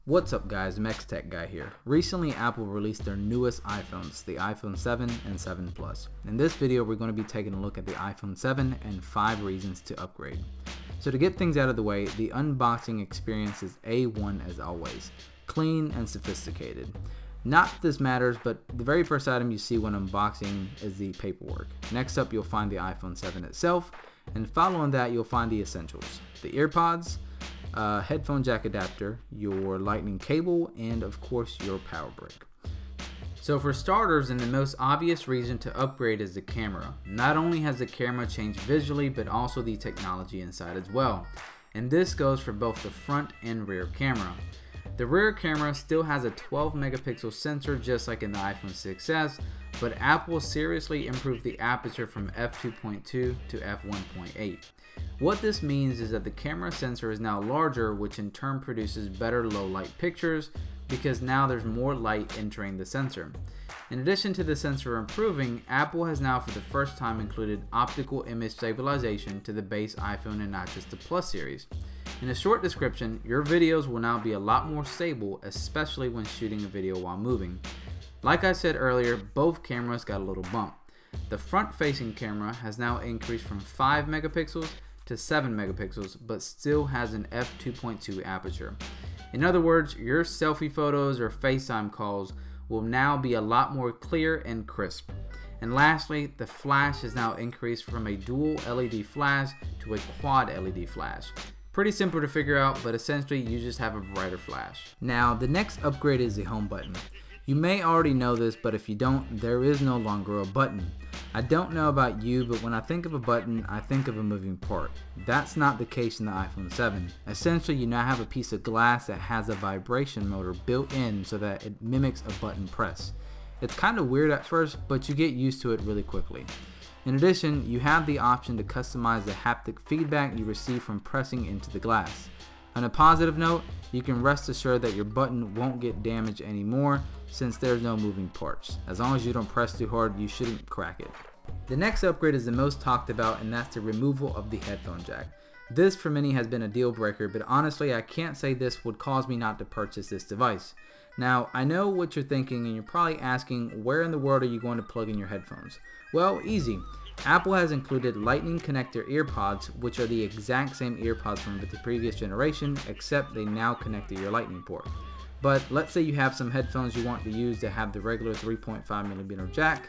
What's up guys, Tech Guy here. Recently Apple released their newest iPhones, the iPhone 7 and 7 Plus. In this video we're going to be taking a look at the iPhone 7 and 5 reasons to upgrade. So to get things out of the way, the unboxing experience is A1 as always, clean and sophisticated. Not that this matters, but the very first item you see when unboxing is the paperwork. Next up you'll find the iPhone 7 itself, and following that you'll find the essentials, the earpods, headphone jack adapter, your lightning cable, and of course your power brick. So for starters, and the most obvious reason to upgrade is the camera. Not only has the camera changed visually, but also the technology inside as well. And this goes for both the front and rear camera. The rear camera still has a 12 megapixel sensor just like in the iPhone 6s, but Apple seriously improved the aperture from f2.2 to f1.8. What this means is that the camera sensor is now larger, which in turn produces better low light pictures because now there's more light entering the sensor. In addition to the sensor improving, Apple has now for the first time included optical image stabilization to the base iPhone and not just the Plus series. In a short description, your videos will now be a lot more stable, especially when shooting a video while moving. Like I said earlier, both cameras got a little bump. The front-facing camera has now increased from 5 megapixels to 7 megapixels, but still has an f2.2 aperture. In other words, your selfie photos or FaceTime calls will now be a lot more clear and crisp. And lastly, the flash has now increased from a dual LED flash to a quad LED flash. Pretty simple to figure out, but essentially you just have a brighter flash. Now, the next upgrade is the home button. You may already know this, but if you don't, there is no longer a button. I don't know about you, but when I think of a button, I think of a moving part. That's not the case in the iPhone 7. Essentially, you now have a piece of glass that has a vibration motor built in so that it mimics a button press. It's kind of weird at first, but you get used to it really quickly. In addition, you have the option to customize the haptic feedback you receive from pressing into the glass. On a positive note, you can rest assured that your button won't get damaged anymore since there's no moving parts. As long as you don't press too hard, you shouldn't crack it. The next upgrade is the most talked about, and that's the removal of the headphone jack. This for many has been a deal breaker, but honestly I can't say this would cause me not to purchase this device. Now, I know what you're thinking, and you're probably asking, where in the world are you going to plug in your headphones? Well, easy. Apple has included lightning connector earpods, which are the exact same earpods from the previous generation, except they now connect to your lightning port. But let's say you have some headphones you want to use that have the regular 3.5mm jack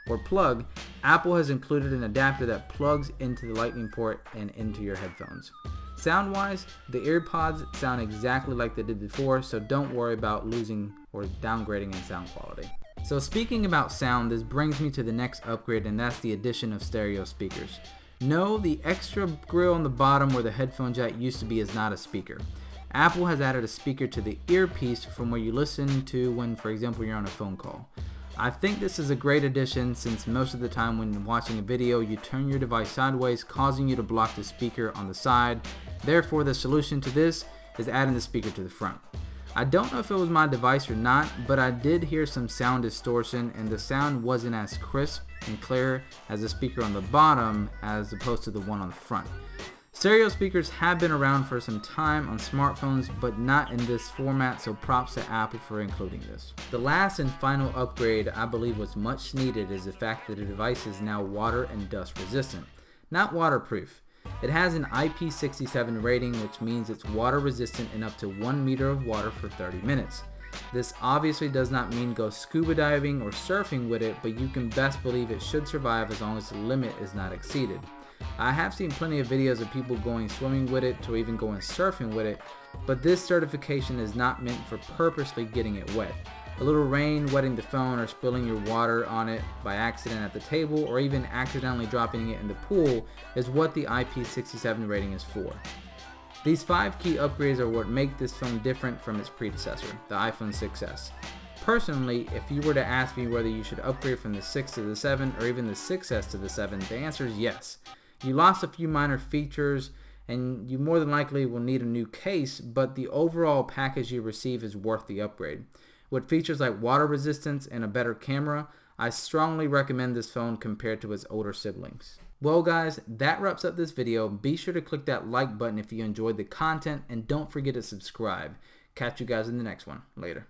or plug. Apple has included an adapter that plugs into the lightning port and into your headphones. Sound wise, the earpods sound exactly like they did before, so don't worry about losing or downgrading in sound quality. So speaking about sound, this brings me to the next upgrade, and that's the addition of stereo speakers. No, the extra grill on the bottom where the headphone jack used to be is not a speaker. Apple has added a speaker to the earpiece from where you listen to when, for example, you're on a phone call. I think this is a great addition since most of the time when watching a video you turn your device sideways, causing you to block the speaker on the side. Therefore, the solution to this is adding the speaker to the front. I don't know if it was my device or not, but I did hear some sound distortion, and the sound wasn't as crisp and clear as the speaker on the bottom as opposed to the one on the front. Stereo speakers have been around for some time on smartphones, but not in this format, so props to Apple for including this. The last and final upgrade I believe was much needed is the fact that the device is now water and dust resistant. Not waterproof. It has an IP67 rating, which means it's water resistant in up to 1 meter of water for 30 minutes. This obviously does not mean go scuba diving or surfing with it, but you can best believe it should survive as long as the limit is not exceeded. I have seen plenty of videos of people going swimming with it or even going surfing with it, but this certification is not meant for purposely getting it wet. A little rain wetting the phone or spilling your water on it by accident at the table or even accidentally dropping it in the pool is what the IP67 rating is for. These 5 key upgrades are what make this phone different from its predecessor, the iPhone 6s. Personally, if you were to ask me whether you should upgrade from the 6 to the 7 or even the 6s to the 7, the answer is yes. You lost a few minor features and you more than likely will need a new case, but the overall package you receive is worth the upgrade. With features like water resistance and a better camera, I strongly recommend this phone compared to its older siblings. Well guys, that wraps up this video. Be sure to click that like button if you enjoyed the content, and don't forget to subscribe. Catch you guys in the next one. Later.